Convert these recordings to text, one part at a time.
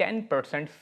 10%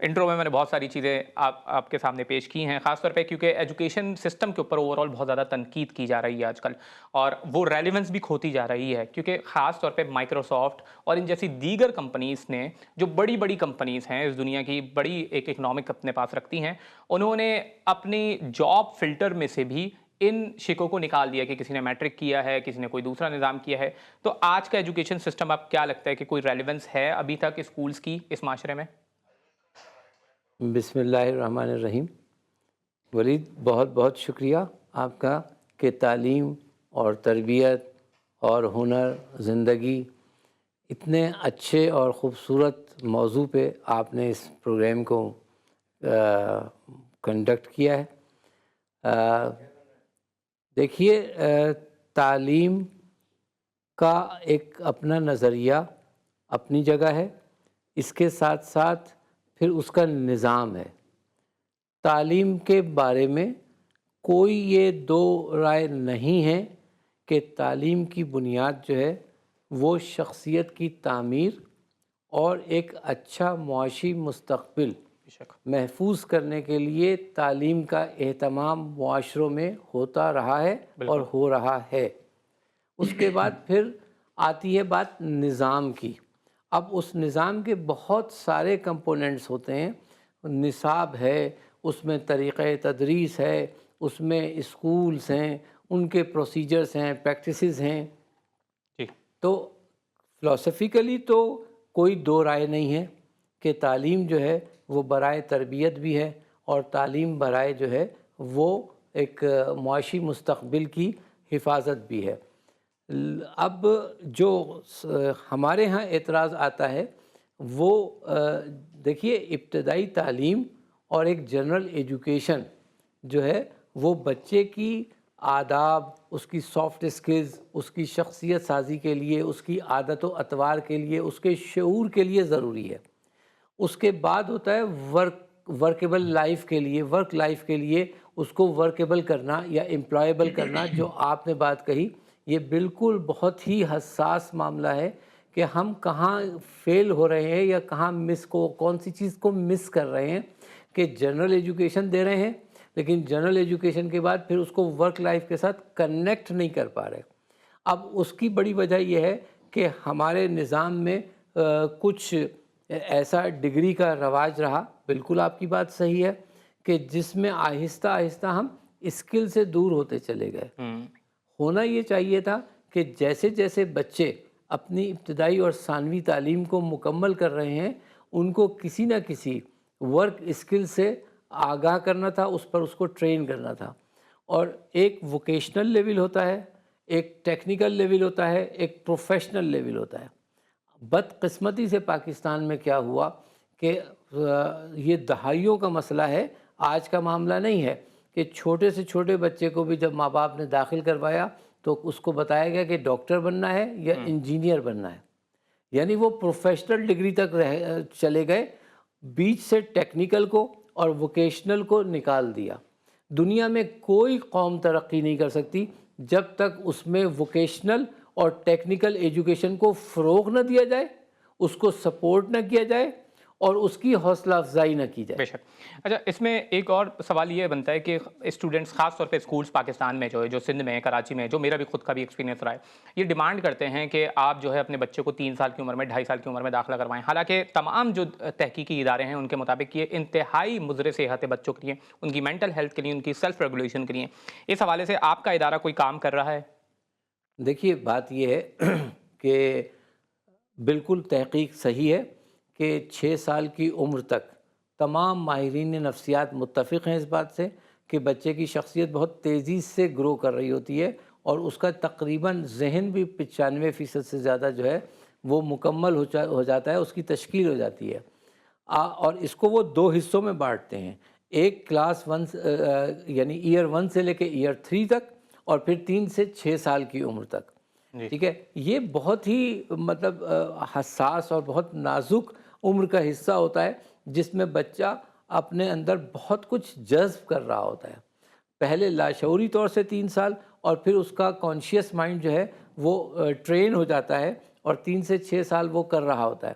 intro میں نے بہت ساری چیزیں آپ کے سامنے پیش کی ہیں، خاص طور پہ کیونکہ ایجوکیشن سسٹم کے اوپر اوور آل بہت زیادہ تنقید کی جا رہی ہے آج کل، اور وہ ریلیونس بھی کھوتی جا رہی ہے، کیونکہ خاص طور پہ مائکروسافٹ اور ان جیسی دیگر کمپنیز نے، جو بڑی بڑی کمپنیز ہیں اس دنیا کی، بڑی ایک اکنامک اپنے پاس رکھتی ہیں، انہوں نے اپنی جاب فلٹر میں سے بھی ان شکوں کو نکال دیا کہ کسی نے میٹرک کیا ہے، کسی نے کوئی دوسرا نظام کیا ہے. تو آج کا ایجوکیشن سسٹم آپ کیا لگتا ہے کہ کوئی ریلیونس ہے ابھی تک اسکولز کی اس معاشرے میں؟ بسم اللہ الرحمن الرحیم. ولید، بہت بہت شکریہ آپ کا کہ تعلیم اور تربیت اور ہنر زندگی اتنے اچھے اور خوبصورت موضوع پہ آپ نے اس پروگرام کو کنڈکٹ کیا ہے. دیکھیے، تعلیم کا ایک اپنا نظریہ اپنی جگہ ہے، اس کے ساتھ ساتھ پھر اس کا نظام ہے. تعلیم کے بارے میں کوئی یہ دو رائے نہیں ہے کہ تعلیم کی بنیاد جو ہے وہ شخصیت کی تعمیر اور ایک اچھا معاشی مستقبل محفوظ کرنے کے لیے تعلیم کا اہتمام معاشروں میں ہوتا رہا ہے اور ہو رہا ہے. اس کے بعد پھر آتی ہے بات نظام کی. اب اس نظام کے بہت سارے کمپوننٹس ہوتے ہیں. نصاب ہے، اس میں طریقہ تدریس ہے، اس میں اسکولز ہیں، ان کے پروسیجرز ہیں، پریکٹسز ہیں. تو فلاسفیکلی تو کوئی دو رائے نہیں ہے کہ تعلیم جو ہے وہ برائے تربیت بھی ہے، اور تعلیم برائے جو ہے وہ ایک معاشی مستقبل کی حفاظت بھی ہے. اب جو ہمارے ہاں اعتراض آتا ہے وہ دیکھیے، ابتدائی تعلیم اور ایک جنرل ایجوکیشن جو ہے وہ بچے کی آداب، اس کی سافٹ اسکلز، اس کی شخصیت سازی کے لیے، اس کی عادت و اطوار کے لیے، اس کے شعور کے لیے ضروری ہے. اس کے بعد ہوتا ہے ورکیبل لائف کے لیے، ورک لائف کے لیے اس کو ورکیبل کرنا یا امپلائیبل کرنا. جو آپ نے بات کہی، یہ بالکل بہت ہی حساس معاملہ ہے کہ ہم کہاں فیل ہو رہے ہیں یا کہاں کون سی چیز کو مس کر رہے ہیں کہ جنرل ایجوکیشن دے رہے ہیں لیکن جنرل ایجوکیشن کے بعد پھر اس کو ورک لائف کے ساتھ کنیکٹ نہیں کر پا رہے. اب اس کی بڑی وجہ یہ ہے کہ ہمارے نظام میں کچھ ایسا ڈگری کا رواج رہا. بالکل آپ کی بات صحیح ہے کہ جس میں آہستہ آہستہ ہم اسکل سے دور ہوتے چلے گئے. ہونا یہ چاہیے تھا کہ جیسے جیسے بچے اپنی ابتدائی اور ثانوی تعلیم کو مکمل کر رہے ہیں، ان کو کسی نہ کسی ورک اسکل سے آگاہ کرنا تھا، اس پر اس کو ٹرین کرنا تھا. اور ایک ووکیشنل لیول ہوتا ہے، ایک ٹیکنیکل لیول ہوتا ہے، ایک پروفیشنل لیول ہوتا ہے. بدقسمتی سے پاکستان میں کیا ہوا کہ یہ دہائیوں کا مسئلہ ہے، آج کا معاملہ نہیں ہے کہ چھوٹے سے چھوٹے بچے کو بھی جب ماں باپ نے داخل کروایا تو اس کو بتایا گیا کہ ڈاکٹر بننا ہے یا انجینئر بننا ہے. یعنی وہ پروفیشنل ڈگری تک چلے گئے، بیچ سے ٹیکنیکل کو اور ووکیشنل کو نکال دیا. دنیا میں کوئی قوم ترقی نہیں کر سکتی جب تک اس میں ووکیشنل اور ٹیکنیکل ایجوکیشن کو فروغ نہ دیا جائے، اس کو سپورٹ نہ کیا جائے اور اس کی حوصلہ افزائی نہ کی جائے. بے شک. اچھا، اس میں ایک اور سوال یہ بنتا ہے کہ اسٹوڈنٹس، خاص طور پہ اسکولس پاکستان میں جو سندھ میں، کراچی میں، جو میرا بھی خود کا بھی ایکسپیرینس رہا ہے، یہ ڈیمانڈ کرتے ہیں کہ آپ جو ہے اپنے بچے کو 3 سال کی عمر میں، 2.5 سال کی عمر میں داخلہ کروائیں. حالانکہ تمام جو تحقیقی ادارے ہیں ان کے مطابق یہ انتہائی مضر صحت ہے بچوں کے لیے، ان کی مینٹل ہیلتھ کے لیے، ان کی سیلف ریگولیشن کے لیے. اس حوالے سے آپ کا ادارہ کوئی کام کر رہا ہے؟ دیکھیے، بات یہ ہے کہ بالکل تحقیق صحیح ہے کہ 6 سال کی عمر تک تمام ماہرین نفسیات متفق ہیں اس بات سے کہ بچے کی شخصیت بہت تیزی سے گرو کر رہی ہوتی ہے، اور اس کا تقریباً ذہن بھی 95% سے زیادہ جو ہے وہ مکمل ہو جاتا ہے، اس کی تشکیل ہو جاتی ہے. اور اس کو وہ 2 حصوں میں بانٹتے ہیں. ایک کلاس 1 یعنی ایئر 1 سے لے کے ایئر 3 تک، اور پھر 3 سے 6 سال کی عمر تک. ٹھیک ہے، یہ بہت ہی مطلب حساس اور بہت نازک عمر کا حصہ ہوتا ہے جس میں بچہ اپنے اندر بہت کچھ جذب کر رہا ہوتا ہے. پہلے لاشعوری طور سے 3 سال، اور پھر اس کا کانشیس مائنڈ جو ہے وہ ٹرین ہو جاتا ہے، اور 3 سے 6 سال وہ کر رہا ہوتا ہے.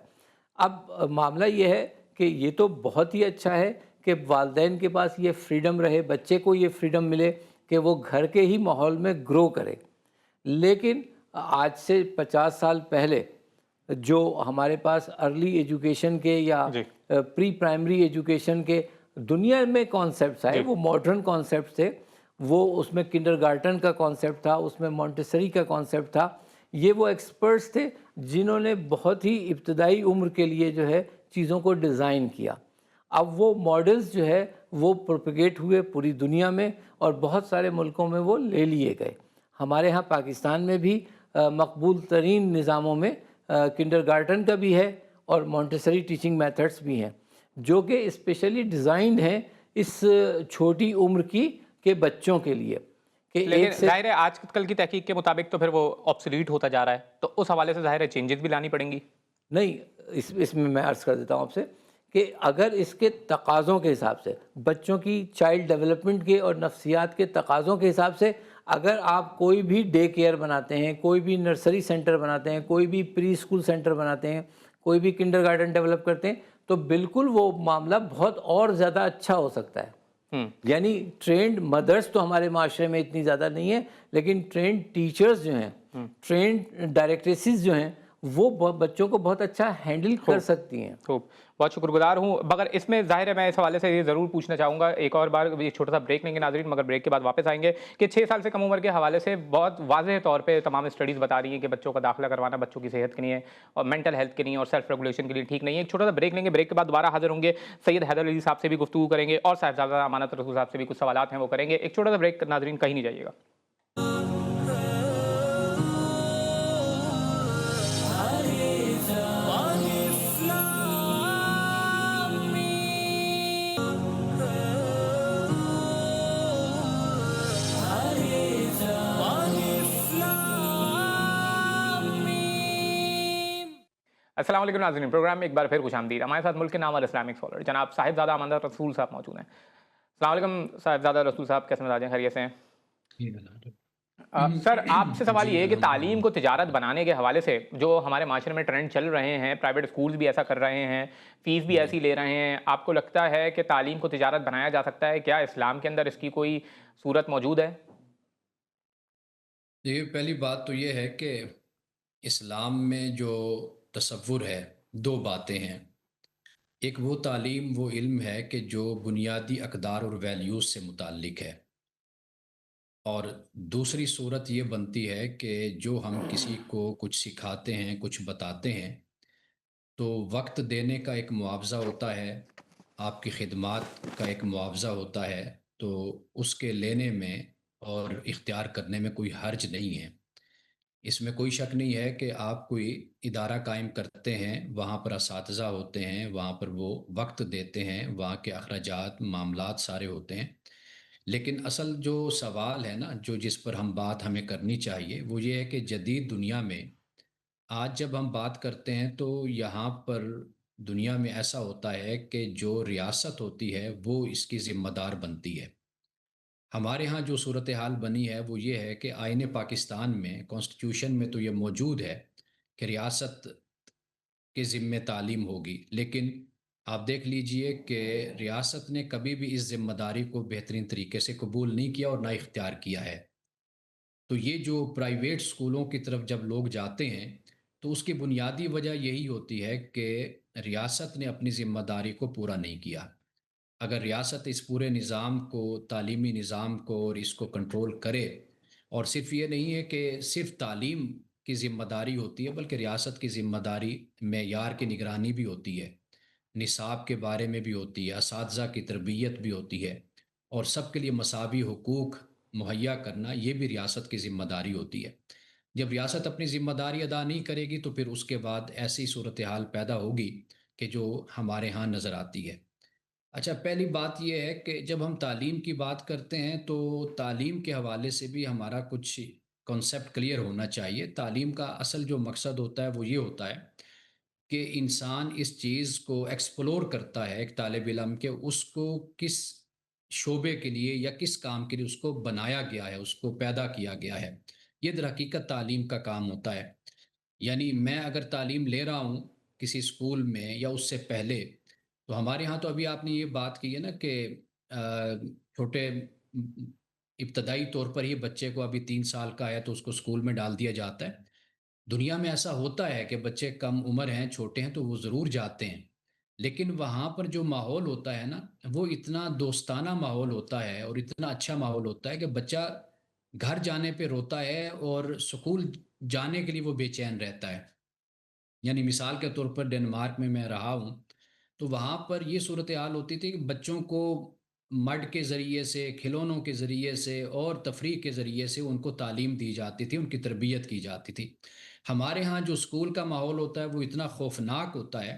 اب معاملہ یہ ہے کہ یہ تو بہت ہی اچھا ہے کہ والدین کے پاس یہ فریڈم رہے، بچے کو یہ فریڈم ملے کہ وہ گھر کے ہی ماحول میں گرو کرے، لیکن آج سے 50 سال پہلے جو ہمارے پاس ارلی ایجوکیشن کے یا جی پری پرائمری ایجوکیشن کے دنیا میں کانسیپٹس آئے، جی وہ ماڈرن کانسیپٹس تھے، وہ اس میں کنڈر گارٹن کا کانسیپٹ تھا، اس میں مونٹیسری کا کانسیپٹ تھا۔ یہ وہ ایکسپرٹس تھے جنہوں نے بہت ہی ابتدائی عمر کے لیے جو ہے چیزوں کو ڈیزائن کیا۔ اب وہ ماڈلز جو ہے وہ پروپیگیٹ ہوئے پوری دنیا میں، اور بہت سارے ملکوں میں وہ لے لیے گئے۔ ہمارے ہاں پاکستان میں بھی مقبول ترین نظاموں میں کنڈر گارٹن کا بھی ہے اور مونٹیسری ٹیچنگ میتھڈس بھی ہیں، جو کہ اسپیشلی ڈیزائنڈ ہیں اس چھوٹی عمر کی کے بچوں کے لیے، کہ لیکن ایک سے ظاہر ہے آج کل کی تحقیق کے مطابق تو پھر وہ آبسلیٹ ہوتا جا رہا ہے، تو اس حوالے سے ظاہر ہے چینجز بھی لانی پڑیں گی۔ نہیں، اس میں عرض کر دیتا ہوں آپ سے کہ اگر اس کے تقاضوں کے حساب سے، بچوں کی چائلڈ ڈیولپمنٹ کے اور نفسیات کے تقاضوں کے حساب سے، اگر آپ کوئی بھی ڈے کیئر بناتے ہیں، کوئی بھی نرسری سینٹر بناتے ہیں، کوئی بھی پری اسکول سینٹر بناتے ہیں، کوئی بھی کنڈر گارڈن ڈیولپ کرتے ہیں، تو بالکل وہ معاملہ بہت اور زیادہ اچھا ہو سکتا ہے۔ یعنی ٹرینڈ مدرس تو ہمارے معاشرے میں اتنی زیادہ نہیں ہے، لیکن ٹرینڈ ٹیچرز جو ہیں، ٹرینڈ ڈائریکٹریسز جو ہیں، وہ بچوں کو بہت اچھا ہینڈل کر سکتی ہیں۔ خوب، بہت شکر گزار ہوں، مگر اس میں ظاہر ہے میں اس حوالے سے یہ ضرور پوچھنا چاہوں گا، ایک اور بار ایک چھوٹا سا بریک لیں گے ناظرین، مگر بریک کے بعد واپس آئیں گے کہ 6 سال سے کم عمر کے حوالے سے بہت واضح طور پہ تمام اسٹڈیز بتا رہی ہیں کہ بچوں کا داخلہ کروانا بچوں کی صحت کے لیے اور مینٹل ہیلتھ کے لیے اور سیلف ریگولیشن کے لیے ٹھیک نہیں ہے۔ ایک چھوٹا سا بریک لیں گے، بریک کے بعد دوبارہ حاضر ہوں گے، سید حیدر علی صاحب سے بھی گفتگو کریں گے اور صاحبزادہ امانت رسول صاحب سے بھی کچھ سوالات ہیں وہ کریں گے۔ ایک چھوٹا سا بریک، ناظرین کہیں نہیں جائیے گا۔ السلام علیکم ناظرین، پروگرام میں ایک بار پھر خوش آمدید۔ ہمارے ساتھ ملک کے نامور اسلامک اسکالر جناب صاحبزادہ امانت رسول صاحب موجود ہیں۔ السلام علیکم صاحبزادہ رسول صاحب، کیسے مزاج ہیں، خیریت سے ہیں؟ سر آپ سے سوال جی یہ ہے کہ الحمدللہ۔ تعلیم کو تجارت بنانے کے حوالے سے جو ہمارے معاشرے میں ٹرینڈ چل رہے ہیں، پرائیویٹ اسکولز بھی ایسا کر رہے ہیں، فیس بھی ایسی لے رہے ہیں، آپ کو لگتا ہے کہ تعلیم کو تجارت بنایا جا سکتا ہے؟ کیا اسلام کے اندر اس کی کوئی صورت موجود ہے؟ دیکھیے، پہلی بات تو یہ ہے کہ اسلام میں جو تصور ہے، دو باتیں ہیں۔ ایک وہ تعلیم، وہ علم ہے کہ جو بنیادی اقدار اور ویلیوز سے متعلق ہے، اور دوسری صورت یہ بنتی ہے کہ جو ہم کسی کو کچھ سکھاتے ہیں، کچھ بتاتے ہیں، تو وقت دینے کا ایک معاوضہ ہوتا ہے، آپ کی خدمات کا ایک معاوضہ ہوتا ہے، تو اس کے لینے میں اور اختیار کرنے میں کوئی حرج نہیں ہے۔ اس میں کوئی شک نہیں ہے کہ آپ کوئی ادارہ قائم کرتے ہیں، وہاں پر اساتذہ ہوتے ہیں، وہاں پر وہ وقت دیتے ہیں، وہاں کے اخراجات معاملات سارے ہوتے ہیں، لیکن اصل جو سوال ہے نا، جو جس پر ہم بات ہمیں کرنی چاہیے، وہ یہ ہے کہ جدید دنیا میں آج جب ہم بات کرتے ہیں تو یہاں پر دنیا میں ایسا ہوتا ہے کہ جو ریاست ہوتی ہے وہ اس کی ذمہ دار بنتی ہے۔ ہمارے ہاں جو صورتحال بنی ہے وہ یہ ہے کہ آئین پاکستان میں، کانسٹیٹیوشن میں تو یہ موجود ہے کہ ریاست کے ذمہ تعلیم ہوگی، لیکن آپ دیکھ لیجئے کہ ریاست نے کبھی بھی اس ذمہ داری کو بہترین طریقے سے قبول نہیں کیا اور نہ اختیار کیا ہے۔ تو یہ جو پرائیویٹ اسکولوں کی طرف جب لوگ جاتے ہیں تو اس کی بنیادی وجہ یہی ہوتی ہے کہ ریاست نے اپنی ذمہ داری کو پورا نہیں کیا۔ اگر ریاست اس پورے نظام کو، تعلیمی نظام کو اور اس کو کنٹرول کرے، اور صرف یہ نہیں ہے کہ صرف تعلیم کی ذمہ داری ہوتی ہے، بلکہ ریاست کی ذمہ داری معیار کی نگرانی بھی ہوتی ہے، نصاب کے بارے میں بھی ہوتی ہے، اساتذہ کی تربیت بھی ہوتی ہے، اور سب کے لیے مساوی حقوق مہیا کرنا یہ بھی ریاست کی ذمہ داری ہوتی ہے۔ جب ریاست اپنی ذمہ داری ادا نہیں کرے گی تو پھر اس کے بعد ایسی صورتحال پیدا ہوگی کہ جو ہمارے ہاں نظر آتی ہے۔ اچھا، پہلی بات یہ ہے کہ جب ہم تعلیم کی بات کرتے ہیں تو تعلیم کے حوالے سے بھی ہمارا کچھ کنسیپٹ کلیئر ہونا چاہیے۔ تعلیم کا اصل جو مقصد ہوتا ہے وہ یہ ہوتا ہے کہ انسان اس چیز کو ایکسپلور کرتا ہے، ایک طالب علم، کہ اس کو کس شعبے کے لیے یا کس کام کے لیے اس کو بنایا گیا ہے، اس کو پیدا کیا گیا ہے۔ یہ در حقیقت تعلیم کا کام ہوتا ہے۔ یعنی میں اگر تعلیم لے رہا ہوں کسی اسکول میں یا اس سے پہلے، تو ہمارے ہاں تو ابھی آپ نے یہ بات کی ہے نا کہ چھوٹے ابتدائی طور پر ہی بچے کو ابھی 3 سال کا ہے تو اس کو اسکول میں ڈال دیا جاتا ہے۔ دنیا میں ایسا ہوتا ہے کہ بچے کم عمر ہیں، چھوٹے ہیں، تو وہ ضرور جاتے ہیں، لیکن وہاں پر جو ماحول ہوتا ہے نا، وہ اتنا دوستانہ ماحول ہوتا ہے اور اتنا اچھا ماحول ہوتا ہے کہ بچہ گھر جانے پہ روتا ہے اور اسکول جانے کے لیے وہ بے چین رہتا ہے۔ یعنی مثال کے طور پر ڈنمارک میں رہا ہوں، تو وہاں پر یہ صورتحال ہوتی تھی کہ بچوں کو مڈ کے ذریعے سے، کھلونوں کے ذریعے سے اور تفریح کے ذریعے سے ان کو تعلیم دی جاتی تھی، ان کی تربیت کی جاتی تھی۔ ہمارے ہاں جو اسکول کا ماحول ہوتا ہے وہ اتنا خوفناک ہوتا ہے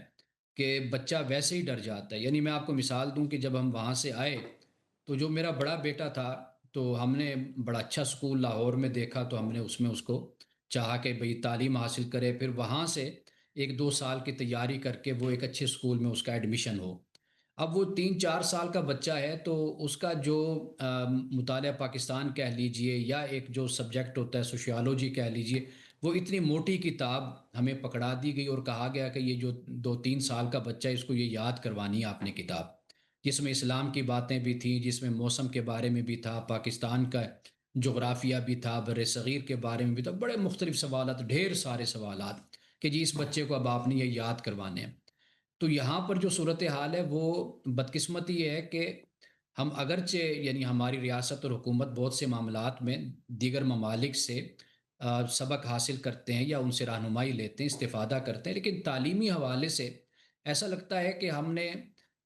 کہ بچہ ویسے ہی ڈر جاتا ہے۔ یعنی میں آپ کو مثال دوں کہ جب ہم وہاں سے آئے تو جو میرا بڑا بیٹا تھا، تو ہم نے بڑا اچھا اسکول لاہور میں دیکھا، تو ہم نے اس میں اس کو چاہا کہ بھئی تعلیم حاصل کرے، پھر وہاں سے 1-2 سال کی تیاری کر کے وہ ایک اچھے اسکول میں اس کا ایڈمیشن ہو۔ اب وہ 3-4 سال کا بچہ ہے، تو اس کا جو مطالعہ پاکستان کہہ لیجئے یا ایک جو سبجیکٹ ہوتا ہے سوشیالوجی کہہ لیجئے، وہ اتنی موٹی کتاب ہمیں پکڑا دی گئی اور کہا گیا کہ یہ جو 2-3 سال کا بچہ ہے، اس کو یہ یاد کروانی ہے آپ نے کتاب، جس میں اسلام کی باتیں بھی تھیں، جس میں موسم کے بارے میں بھی تھا، پاکستان کا جغرافیہ بھی تھا، بر صغیر کے بارے میں بھی تھا، بڑے مختلف سوالات، ڈھیر سارے سوالات کہ جی اس بچے کو اب آپ نے یہ یاد کروانے ہیں۔ تو یہاں پر جو صورتحال ہے وہ بدقسمتی یہ ہے کہ ہم اگرچہ یعنی ہماری ریاست اور حکومت بہت سے معاملات میں دیگر ممالک سے سبق حاصل کرتے ہیں یا ان سے رہنمائی لیتے ہیں، استفادہ کرتے ہیں، لیکن تعلیمی حوالے سے ایسا لگتا ہے کہ ہم نے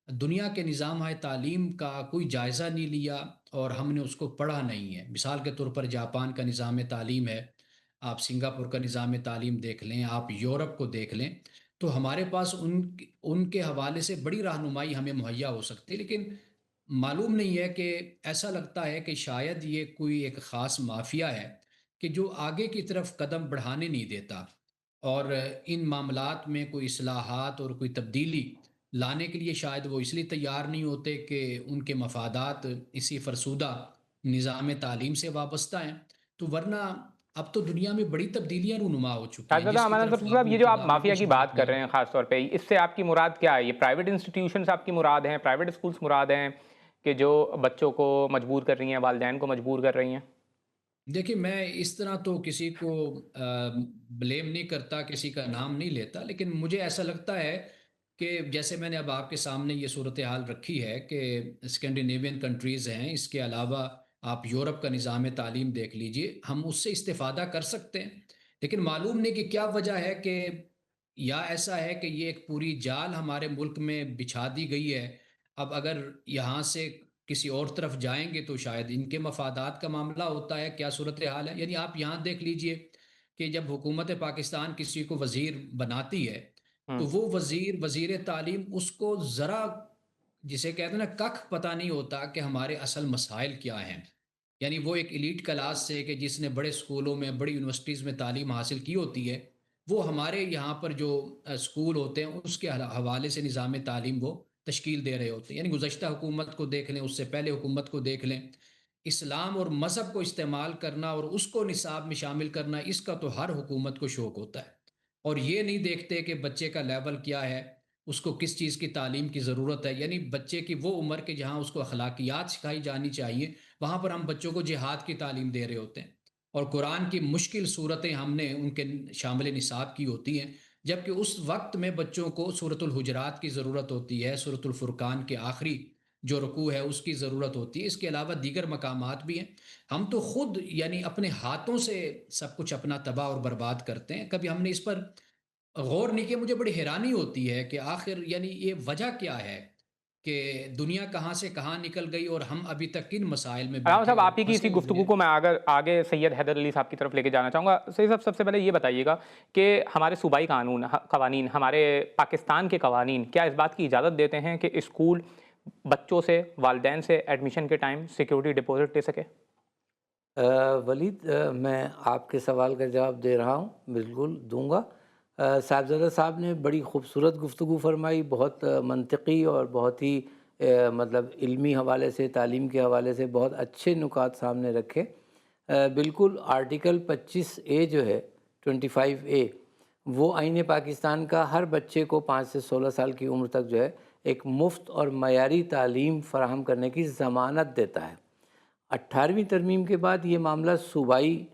دنیا کے نظام تعلیم کا کوئی جائزہ نہیں لیا اور ہم نے اس کو پڑھا نہیں ہے۔ مثال کے طور پر جاپان کا نظام تعلیم ہے، آپ سنگاپور کا نظام تعلیم دیکھ لیں، آپ یورپ کو دیکھ لیں، تو ہمارے پاس ان کے حوالے سے بڑی رہنمائی ہمیں مہیا ہو سکتی ہے، لیکن معلوم نہیں ہے کہ ایسا لگتا ہے کہ شاید یہ کوئی ایک خاص مافیا ہے کہ جو آگے کی طرف قدم بڑھانے نہیں دیتا، اور ان معاملات میں کوئی اصلاحات اور کوئی تبدیلی لانے کے لیے شاید وہ اس لیے تیار نہیں ہوتے کہ ان کے مفادات اسی فرسودہ نظام تعلیم سے وابستہ ہیں۔ تو ورنہ اب تو دنیا میں بڑی تبدیلیاں رونما ہو چکی ہیں شاہزادہ جس کی امان طرف صاحب، آپ یہ جو آپ ابتدا میں مافیا کچھ کی بات بات کر نہیں۔ رہے ہیں خاص طور پہ، اس سے آپ کی مراد کیا ہے؟ یہ پرائیویٹ انسٹیٹیوشنز آپ کی مراد ہیں، پرائیویٹ اسکولز مراد ہیں کہ جو بچوں کو مجبور کر رہی ہیں، والدین کو مجبور کر رہی ہیں؟ دیکھیں، میں اس طرح تو کسی کو بلیم نہیں کرتا، کسی کا نام نہیں لیتا، لیکن مجھے ایسا لگتا ہے کہ جیسے میں نے اب آپ کے سامنے یہ صورتحال رکھی ہے کہ اسکینڈینیوین کنٹریز ہیں، اس کے علاوہ آپ یورپ کا نظام تعلیم دیکھ لیجئے، ہم اس سے استفادہ کر سکتے ہیں، لیکن معلوم نہیں کہ کیا وجہ ہے کہ یا ایسا ہے کہ یہ ایک پوری جال ہمارے ملک میں بچھا دی گئی ہے۔ اب اگر یہاں سے کسی اور طرف جائیں گے تو شاید ان کے مفادات کا معاملہ ہوتا ہے، کیا صورتحال ہے۔ یعنی آپ یہاں دیکھ لیجئے کہ جب حکومت پاکستان کسی کو وزیر بناتی ہے تو وہ وزیر تعلیم اس کو ذرا جسے کہتے ہیں نا کخ پتہ نہیں ہوتا کہ ہمارے اصل مسائل کیا ہیں۔ یعنی وہ ایک ایلیٹ کلاس سے کہ جس نے بڑے اسکولوں میں، بڑی یونیورسٹیز میں تعلیم حاصل کی ہوتی ہے، وہ ہمارے یہاں پر جو اسکول ہوتے ہیں اس کے حوالے سے نظام تعلیم وہ تشکیل دے رہے ہوتے ہیں۔ یعنی گزشتہ حکومت کو دیکھ لیں، اس سے پہلے حکومت کو دیکھ لیں، اسلام اور مذہب کو استعمال کرنا اور اس کو نصاب میں شامل کرنا، اس کا تو ہر حکومت کو شوق ہوتا ہے، اور یہ نہیں دیکھتے کہ بچے کا لیول کیا ہے، اس کو کس چیز کی تعلیم کی ضرورت ہے۔ یعنی بچے کی وہ عمر کہ جہاں اس کو اخلاقیات سکھائی جانی چاہیے، وہاں پر ہم بچوں کو جہاد کی تعلیم دے رہے ہوتے ہیں، اور قرآن کی مشکل صورتیں ہم نے ان کے شامل نصاب کی ہوتی ہیں، جبکہ اس وقت میں بچوں کو سورۃ الحجرات کی ضرورت ہوتی ہے، سورۃ الفرقان کے آخری جو رکوع ہے اس کی ضرورت ہوتی ہے، اس کے علاوہ دیگر مقامات بھی ہیں۔ ہم تو خود یعنی اپنے ہاتھوں سے سب کچھ اپنا تباہ اور برباد کرتے ہیں، کبھی ہم نے اس پر غور نہیں کیا۔ مجھے بڑی حیرانی ہوتی ہے کہ آخر یعنی یہ وجہ کیا ہے کہ دنیا کہاں سے کہاں نکل گئی اور ہم ابھی تک کن مسائل میں علامہ بیٹھے صاحب، اور آپ ہی کی پھنسے اسی ہوئے گفتگو ہیں۔ کو میں آگے سید حیدر علی صاحب کی طرف لے کے جانا چاہوں گا۔ سید صاحب، سب سے پہلے یہ بتائیے گا کہ ہمارے صوبائی قوانین، ہمارے پاکستان کے قوانین کیا اس بات کی اجازت دیتے ہیں کہ اسکول بچوں سے، والدین سے ایڈمیشن کے ٹائم سیکیورٹی ڈپازٹ لے سکے؟ ولید، میں آپ کے سوال کا جواب دے رہا ہوں، بالکل دوں گا۔ صاحبزادہ صاحب نے بڑی خوبصورت گفتگو فرمائی، بہت منطقی اور بہت ہی مطلب علمی حوالے سے، تعلیم کے حوالے سے بہت اچھے نکات سامنے رکھے۔ بالکل آرٹیکل 25A جو ہے، 25A، وہ آئین پاکستان کا ہر بچے کو 5 سے 16 سال کی عمر تک جو ہے ایک مفت اور معیاری تعلیم فراہم کرنے کی ضمانت دیتا ہے۔ 18ویں ترمیم کے بعد یہ معاملہ صوبائی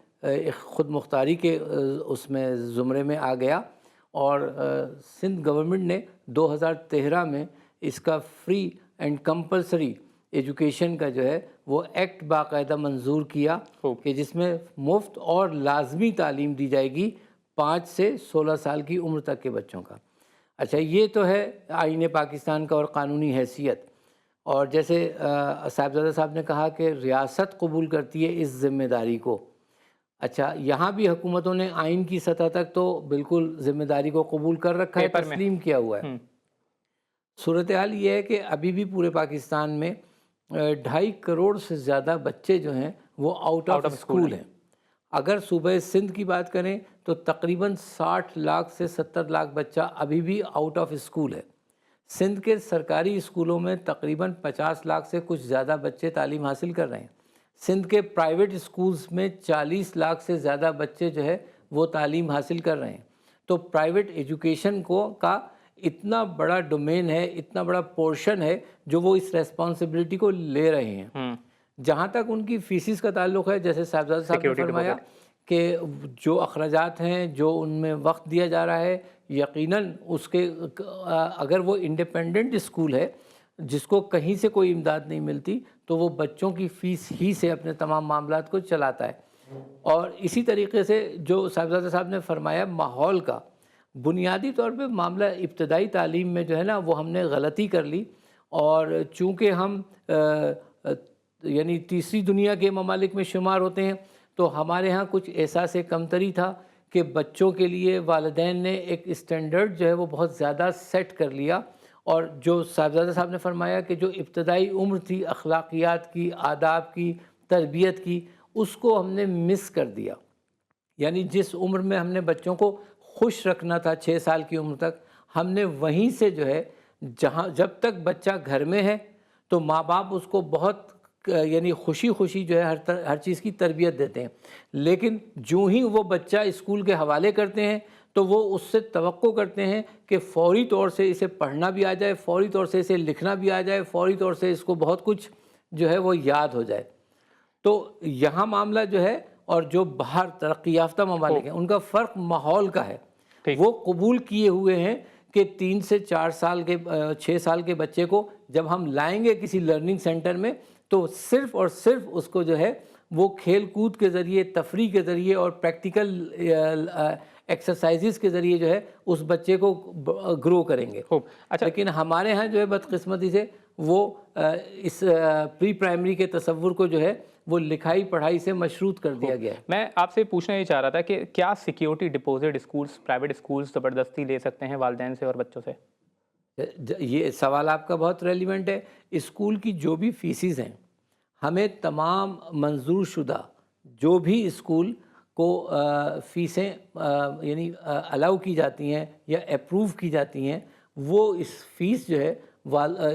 خود مختاری کے اس میں زمرے میں آ گیا، اور سندھ گورنمنٹ نے 2013 میں اس کا فری اینڈ کمپلسری ایجوکیشن کا جو ہے وہ ایکٹ باقاعدہ منظور کیا کہ جس میں مفت اور لازمی تعلیم دی جائے گی 5 سے 16 سال کی عمر تک کے بچوں کا۔ اچھا، یہ تو ہے آئین پاکستان کا اور قانونی حیثیت۔ اور جیسے صاحبزادہ صاحب نے کہا کہ ریاست قبول کرتی ہے اس ذمہ داری کو، اچھا یہاں بھی حکومتوں نے آئین کی سطح تک تو بالکل ذمہ داری کو قبول کر رکھا ہے، تسلیم کیا ہوا ہے۔ صورتحال یہ ہے کہ ابھی بھی پورے پاکستان میں 2.5 کروڑ سے زیادہ بچے جو ہیں وہ آؤٹ آف اسکول ہیں۔ اگر صوبہ سندھ کی بات کریں تو تقریباً 60 لاکھ سے 70 لاکھ بچہ ابھی بھی آؤٹ آف اسکول ہے۔ سندھ کے سرکاری اسکولوں میں تقریباً 50 لاکھ سے کچھ زیادہ بچے تعلیم حاصل کر رہے ہیں۔ سندھ کے پرائیویٹ اسکولز میں 40 لاکھ سے زیادہ بچے جو ہے وہ تعلیم حاصل کر رہے ہیں۔ تو پرائیویٹ ایجوکیشن کا اتنا بڑا ڈومین ہے، اتنا بڑا پورشن ہے جو وہ اس ریسپانسبلٹی کو لے رہے ہیں۔ جہاں تک ان کی فیسز کا تعلق ہے، جیسے صاحبزادہ صاحب نے فرمایا کہ جو اخراجات ہیں جو ان میں وقت دیا جا رہا ہے، یقیناً اس کے اگر وہ انڈیپینڈنٹ اسکول ہے جس کو کہیں سے کوئی امداد نہیں ملتی تو وہ بچوں کی فیس ہی سے اپنے تمام معاملات کو چلاتا ہے۔ اور اسی طریقے سے جو صاحبزادہ صاحب نے فرمایا ماحول کا، بنیادی طور پہ معاملہ ابتدائی تعلیم میں جو ہے نا وہ ہم نے غلطی کر لی، اور چونکہ ہم یعنی تیسری دنیا کے ممالک میں شمار ہوتے ہیں تو ہمارے ہاں کچھ احساس کمتری تھا کہ بچوں کے لیے والدین نے ایک اسٹینڈرڈ جو ہے وہ بہت زیادہ سیٹ کر لیا، اور جو صاحبزادہ صاحب نے فرمایا کہ جو ابتدائی عمر تھی اخلاقیات کی، آداب کی، تربیت کی، اس کو ہم نے مس کر دیا۔ یعنی جس عمر میں ہم نے بچوں کو خوش رکھنا تھا 6 سال کی عمر تک، ہم نے وہیں سے جو ہے جب تک بچہ گھر میں ہے تو ماں باپ اس کو بہت یعنی خوشی جو ہے ہر چیز کی تربیت دیتے ہیں، لیکن جو ہی وہ بچہ اسکول کے حوالے کرتے ہیں تو وہ اس سے توقع کرتے ہیں کہ فوری طور سے اسے پڑھنا بھی آ جائے، فوری طور سے اسے لکھنا بھی آ جائے، فوری طور سے اس کو بہت کچھ جو ہے وہ یاد ہو جائے۔ تو یہاں معاملہ جو ہے، اور جو باہر ترقی یافتہ ممالک ہیں ان کا فرق ماحول کا ہے۔ وہ قبول کیے ہوئے ہیں کہ 3 سے 4 سال کے 6 سال کے بچے کو جب ہم لائیں گے کسی لرننگ سینٹر میں تو صرف اور صرف اس کو جو ہے وہ کھیل کود کے ذریعے، تفریح کے ذریعے اور پریکٹیکل ایکسرسائزز کے ذریعے جو ہے اس بچے کو گرو کریں گے۔ اچھا، لیکن ہمارے ہاں جو ہے بدقسمتی سے وہ اس پری پرائمری کے تصور کو جو ہے وہ لکھائی پڑھائی سے مشروط کر دیا گیا ہے۔ میں آپ سے پوچھنا یہ چاہ رہا تھا کہ کیا security deposit schools, private schools زبردستی لے سکتے ہیں والدین سے اور بچوں سے؟ یہ سوال آپ کا بہت ریلیونٹ ہے۔ اسکول کی جو بھی فیسز ہیں، ہمیں تمام منظور شدہ جو بھی اسکول کو فیسیں یعنی الاؤ کی جاتی ہیں یا اپروو کی جاتی ہیں، وہ اس فیس جو ہے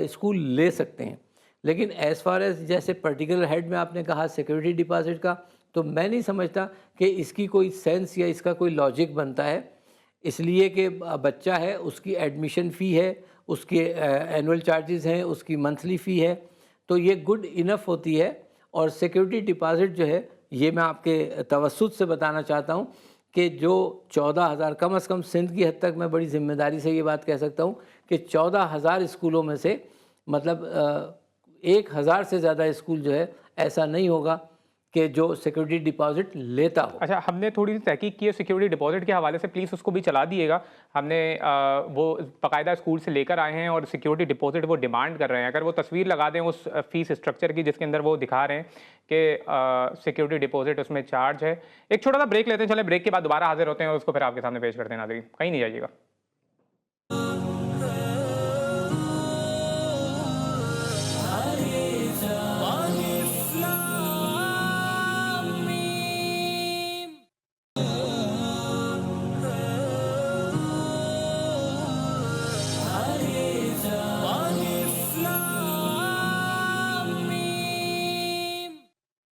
اسکول لے سکتے ہیں۔ لیکن ایز فار ایز جیسے پرٹیکولر ہیڈ میں آپ نے کہا سیکورٹی ڈپازٹ کا، تو میں نہیں سمجھتا کہ اس کی کوئی سینس یا اس کا کوئی لاجک بنتا ہے، اس لیے کہ بچہ ہے، اس کی ایڈمیشن فی ہے، اس کے اینول چارجز ہیں، اس کی منتھلی فی ہے، تو یہ گڈ انف ہوتی ہے۔ اور سیکورٹی ڈپازٹ جو ہے، یہ میں آپ کے توسط سے بتانا چاہتا ہوں کہ جو 14,000 کم از کم سندھ کی حد تک میں بڑی ذمہ داری سے یہ بات کہہ سکتا ہوں کہ 14,000 اسکولوں میں سے مطلب 1,000 سے زیادہ اسکول جو ہے ایسا نہیں ہوگا کہ جو سیکورٹی ڈپازٹ لیتا ہو۔ اچھا، ہم نے تھوڑی سی تحقیق کی ہے سیکورٹی ڈپازٹ کے حوالے سے، پلیز اس کو بھی چلا دیے گا۔ ہم نے وہ باقاعدہ اسکول سے لے کر آئے ہیں اور سیکورٹی ڈپازٹ وہ ڈیمانڈ کر رہے ہیں۔ اگر وہ تصویر لگا دیں اس فیس اسٹرکچر کی جس کے اندر وہ دکھا رہے ہیں کہ سیکورٹی ڈپازٹ اس میں چارج ہے۔ ایک چھوٹا سا بریک لیتے ہیں، چلیں بریک کے بعد دوبارہ حاضر ہوتے ہیں اور اس کو پھر آپ کے سامنے پیش کرتے ہیں۔ ناظرین کہیں نہیں جائیے گا۔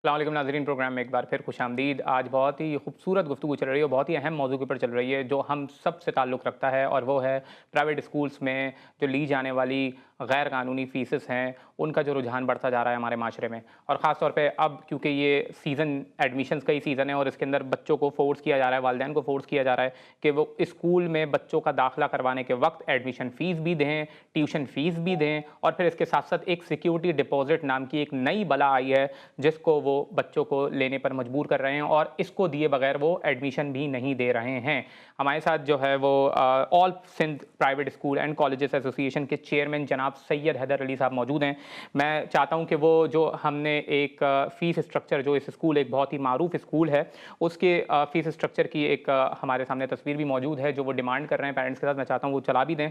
السلام علیکم ناظرین، پروگرام میں ایک بار پھر خوش آمدید۔ آج بہت ہی خوبصورت گفتگو چل رہی ہے، بہت ہی اہم موضوع کے پر چل رہی ہے جو ہم سب سے تعلق رکھتا ہے، اور وہ ہے پرائیویٹ اسکولز میں جو لی جانے والی غیر قانونی فیسز ہیں ان کا جو رجحان بڑھتا جا رہا ہے ہمارے معاشرے میں، اور خاص طور پہ اب کیونکہ یہ سیزن ایڈمیشنز کا ہی سیزن ہے اور اس کے اندر بچوں کو فورس کیا جا رہا ہے، والدین کو فورس کیا جا رہا ہے کہ وہ اسکول میں بچوں کا داخلہ کروانے کے وقت ایڈمیشن فیس بھی دیں، ٹیوشن فیس بھی دیں، اور پھر اس کے ساتھ ساتھ ایک سیکیورٹی ڈپازٹ نام کی ایک نئی بلا آئی ہے جس کو وہ بچوں کو لینے پر مجبور کر رہے ہیں، اور اس کو دیے بغیر وہ ایڈمیشن بھی نہیں دے رہے ہیں۔ ہمارے ساتھ جو ہے وہ all Sindh private school and colleges association کے چیئرمین جناب سید حیدر علی صاحب موجود ہیں۔ میں چاہتا ہوں کہ وہ جو ہم نے ایک فیس اسٹرکچر، جو اس اسکول ایک بہت ہی معروف اسکول ہے، اس کے فیس اسٹرکچر کی ایک ہمارے سامنے تصویر بھی موجود ہے جو وہ ڈیمانڈ کر رہے ہیں پیرنٹس کے ساتھ، میں چاہتا ہوں وہ چلا بھی دیں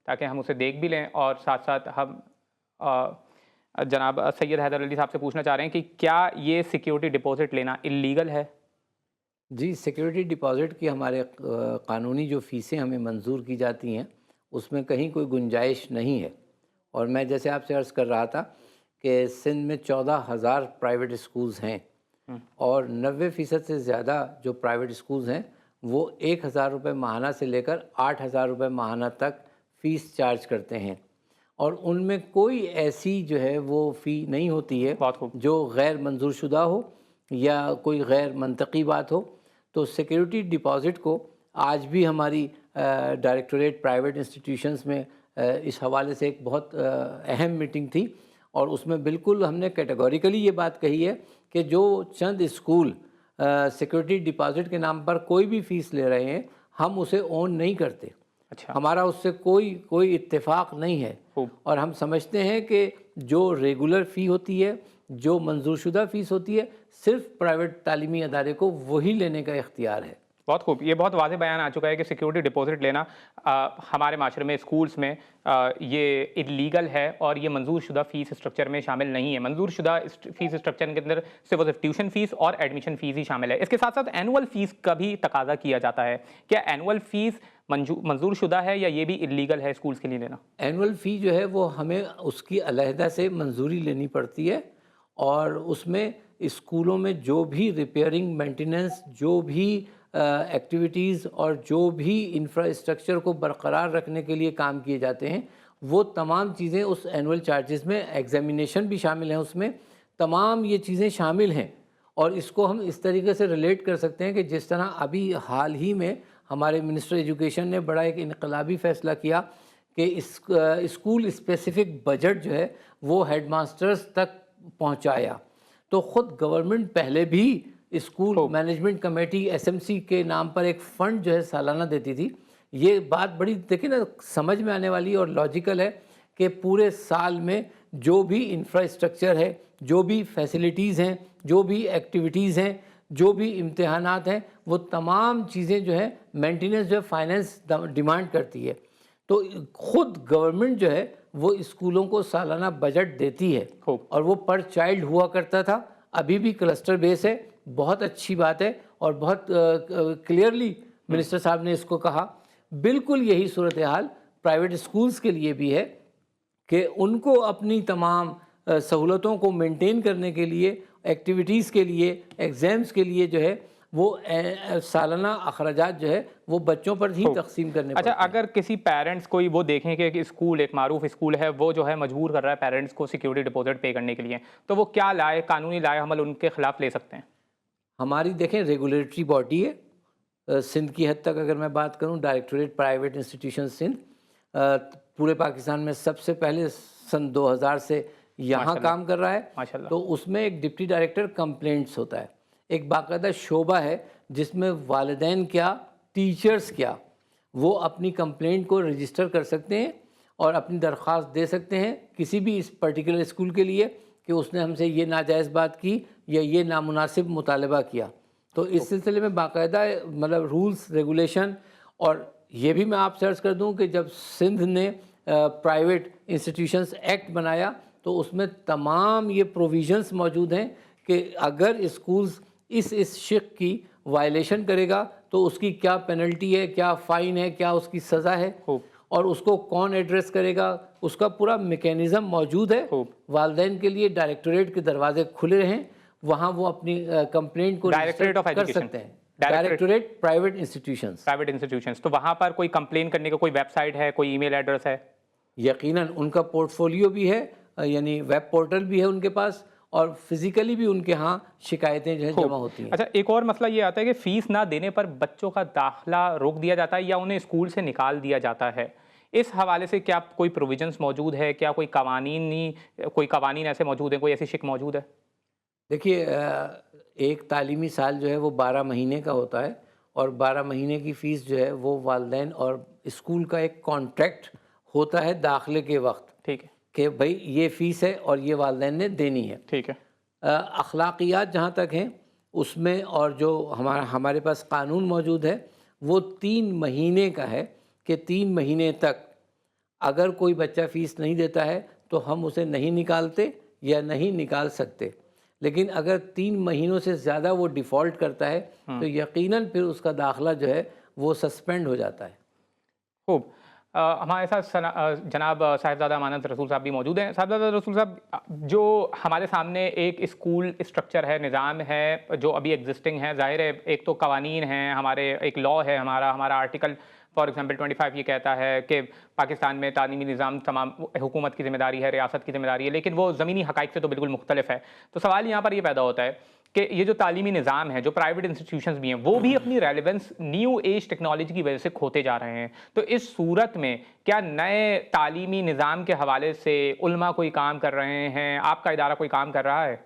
تاکہ ہم اسے دیکھ بھی لیں، اور ساتھ ساتھ ہم جناب سید حیدر علی صاحب سے پوچھنا چاہ رہے ہیں کہ کیا یہ سیکیورٹی ڈپازٹ لینا اللیگل ہے؟ جی، سیکیورٹی ڈپازٹ کی ہمارے قانونی جو فیسیں ہمیں منظور کی جاتی ہیں اس میں کہیں کوئی گنجائش نہیں ہے، اور میں جیسے آپ سے عرض کر رہا تھا کہ سندھ میں 14,000 پرائیویٹ اسکولز ہیں، اور 90% سے زیادہ جو پرائیویٹ اسکولز ہیں وہ 1,000 روپے ماہانہ سے لے کر 8,000 روپے ماہانہ تک فیس چارج کرتے ہیں، اور ان میں کوئی ایسی جو ہے وہ فی نہیں ہوتی ہے بہت خوب۔ جو غیر منظور شدہ ہو یا کوئی غیر منطقی بات ہو۔ تو سیکیورٹی ڈپازٹ کو آج بھی ہماری ڈائریکٹوریٹ پرائیویٹ انسٹیٹیوشنز میں اس حوالے سے ایک بہت اہم میٹنگ تھی، اور اس میں بالکل ہم نے کیٹیگوریکلی یہ بات کہی ہے کہ جو چند اسکول سیکیورٹی ڈپازٹ کے نام پر کوئی بھی فیس لے رہے ہیں ہم اسے اون نہیں کرتے، اچھا، ہمارا اس سے کوئی اتفاق نہیں ہے، خوب۔ اور ہم سمجھتے ہیں کہ جو ریگولر فی ہوتی ہے، جو منظور شدہ فیس ہوتی ہے، صرف پرائیویٹ تعلیمی ادارے کو وہی لینے کا اختیار ہے۔ بہت خوب، یہ بہت واضح بیان آ چکا ہے کہ سیکیورٹی ڈپازٹ لینا ہمارے معاشرے میں اسکولز میں یہ اللیگل ہے، اور یہ منظور شدہ فیس اسٹرکچر میں شامل نہیں ہے۔ منظور شدہ فیس اسٹرکچر کے اندر صرف ٹیوشن فیس اور ایڈمیشن فیس ہی شامل ہے۔ اس کے ساتھ ساتھ اینول فیس کا بھی تقاضا کیا جاتا ہے، کیا اینول فیس منظور شدہ ہے یا یہ بھی اللیگل ہے اسکولز کے لیے لینا؟ اینول فی جو ہے وہ ہمیں اس کی علیحدہ سے منظوری لینی پڑتی ہے، اور اس میں اسکولوں میں جو بھی ریپیئرنگ، مینٹیننس، جو بھی ایکٹیویٹیز اور جو بھی انفراسٹرکچر کو برقرار رکھنے کے لیے کام کیے جاتے ہیں وہ تمام چیزیں اس اینول چارجز میں، ایگزامینیشن بھی شامل ہیں اس میں، تمام یہ چیزیں شامل ہیں۔ اور اس کو ہم اس طریقے سے ریلیٹ کر سکتے ہیں کہ جس طرح ابھی حال ہی میں ہمارے منسٹر ایجوکیشن نے بڑا ایک انقلابی فیصلہ کیا کہ اسکول اسپیسیفک بجٹ جو ہے وہ ہیڈ ماسٹرز تک پہنچایا۔ تو خود گورنمنٹ پہلے بھی اسکول مینجمنٹ کمیٹی SMC کے نام پر ایک فنڈ جو ہے سالانہ دیتی تھی۔ یہ بات بڑی دیکھیں نا سمجھ میں آنے والی اور لاجیکل ہے کہ پورے سال میں جو بھی انفراسٹرکچر ہے، جو بھی فیسلٹیز ہیں، جو بھی ایکٹیویٹیز ہیں، جو بھی امتحانات ہیں، وہ تمام چیزیں جو ہے مینٹیننس جو ہے فائنینس ڈیمانڈ کرتی ہے۔ تو خود گورنمنٹ جو ہے وہ اسکولوں کو سالانہ بجٹ دیتی ہے، اور وہ پر چائلڈ ہوا کرتا تھا، ابھی بھی کلسٹر بیس ہے، بہت اچھی بات ہے، اور بہت کلیئرلی منسٹر صاحب نے اس کو کہا۔ بالکل یہی صورتحال پرائیویٹ اسکولز کے لیے بھی ہے کہ ان کو اپنی تمام سہولتوں کو مینٹین کرنے کے لیے، ایکٹیویٹیز کے لیے، ایگزامز کے لیے جو ہے وہ سالانہ اخراجات جو ہے وہ بچوں پر ہی تقسیم کرنے پڑتے ہیں۔ اچھا، اگر کسی پیرنٹس کوئی وہ دیکھیں کہ اسکول ایک معروف اسکول ہے، وہ جو ہے مجبور کر رہا ہے پیرنٹس کو سیکیورٹی ڈپازٹ پے کرنے کے لیے، تو وہ کیا قانونی لائے عمل ان کے خلاف لے سکتے ہیں؟ ہماری دیکھیں ریگولیٹری باڈی ہے سندھ کی حد تک، اگر میں بات کروں ڈائریکٹوریٹ پرائیویٹ انسٹیٹیوشن سندھ پورے پاکستان میں سب سے پہلے سن 2000 سے یہاں کام کر رہا ہے، تو اس میں ایک ڈپٹی ڈائریکٹر کمپلینٹس ہوتا ہے، ایک باقاعدہ شعبہ ہے جس میں والدین کیا، ٹیچرز کیا، وہ اپنی کمپلینٹ کو رجسٹر کر سکتے ہیں اور اپنی درخواست دے سکتے ہیں کسی بھی اس پرٹیکولر اسکول کے لیے کہ اس نے ہم سے یہ ناجائز بات کی یا یہ نامناسب مطالبہ کیا۔ تو اس سلسلے میں باقاعدہ مطلب رولز، ریگولیشن، اور یہ بھی میں آپ سے عرض کر دوں کہ جب سندھ نے پرائیویٹ انسٹیٹیوشنز ایکٹ بنایا تو اس میں تمام یہ پروویژنس موجود ہیں کہ اگر اسکولز اس شق کی وائلیشن کرے گا تو اس کی کیا پینلٹی ہے، کیا فائن ہے، کیا اس کی سزا ہے، اور اس کو کون ایڈریس کرے گا، اس کا پورا میکینزم موجود ہے۔ والدین کے لیے ڈائریکٹوریٹ کے دروازے کھلے رہیں، وہاں وہ اپنی کمپلینٹ کو ڈائریکٹوریٹ آف کر ایجوکیشن، سکتے ہیں. Directorate private institutions. Private institutions. تو وہاں پر کوئی کمپلین کرنے کا کوئی ویب سائٹ ہے، کوئی ای میل ایڈریس ہے؟ یقیناً ان کا پورٹ فولیو بھی ہے، یعنی ویب پورٹل بھی ہے ان کے پاس، اور فزیکلی بھی ان کے ہاں شکایتیں جو ہے جمع ہوتی ہیں. اچھا، ایک اور مسئلہ یہ آتا ہے کہ فیس نہ دینے پر بچوں کا داخلہ روک دیا جاتا ہے یا انہیں اسکول سے نکال دیا جاتا ہے. اس حوالے سے کیا کوئی پروویژنس موجود ہے؟ کیا کوئی قوانین ایسے موجود ہیں، کوئی ایسی شک موجود ہے؟ دیکھیے، ایک تعلیمی سال جو ہے وہ 12 مہینے کا ہوتا ہے، اور 12 مہینے کی فیس جو ہے وہ والدین اور اسکول کا ایک کانٹریکٹ ہوتا ہے داخلے کے وقت، ٹھیک ہے، کہ بھائی یہ فیس ہے اور یہ والدین نے دینی ہے. ٹھیک ہے. اخلاقیات جہاں تک ہیں اس میں، اور جو ہمارے پاس قانون موجود ہے وہ 3 مہینے کا ہے، کہ 3 مہینے تک اگر کوئی بچہ فیس نہیں دیتا ہے تو ہم اسے نہیں نکالتے یا نہیں نکال سکتے. لیکن اگر 3 مہینوں سے زیادہ وہ ڈیفالٹ کرتا ہے تو یقیناً پھر اس کا داخلہ جو ہے وہ سسپینڈ ہو جاتا ہے. خوب. ہمارے ساتھ جناب صاحبزادہ امانت رسول صاحب بھی موجود ہیں. صاحبزادہ رسول صاحب، جو ہمارے سامنے ایک اسکول اسٹرکچر ہے، نظام ہے جو ابھی ایگزسٹنگ ہے، ظاہر ہے ایک تو قوانین ہیں، ہمارے ایک لا ہے، ہمارا آرٹیکل فار ایگزامپل 25 یہ کہتا ہے کہ پاکستان میں تعلیمی نظام تمام حکومت کی ذمہ داری ہے، ریاست کی ذمہ داری ہے، لیکن وہ زمینی حقائق سے تو بالکل مختلف ہے. تو سوال یہاں پر یہ پیدا ہوتا ہے کہ یہ جو تعلیمی نظام ہے، جو پرائیویٹ انسٹیٹیوشنز بھی ہیں، وہ بھی اپنی ریلیونس نیو ایج ٹیکنالوجی کی وجہ سے کھوتے جا رہے ہیں. تو اس صورت میں کیا نئے تعلیمی نظام کے حوالے سے علماء کوئی کام کر رہے ہیں؟ آپ کا ادارہ کوئی کام کر رہا ہے؟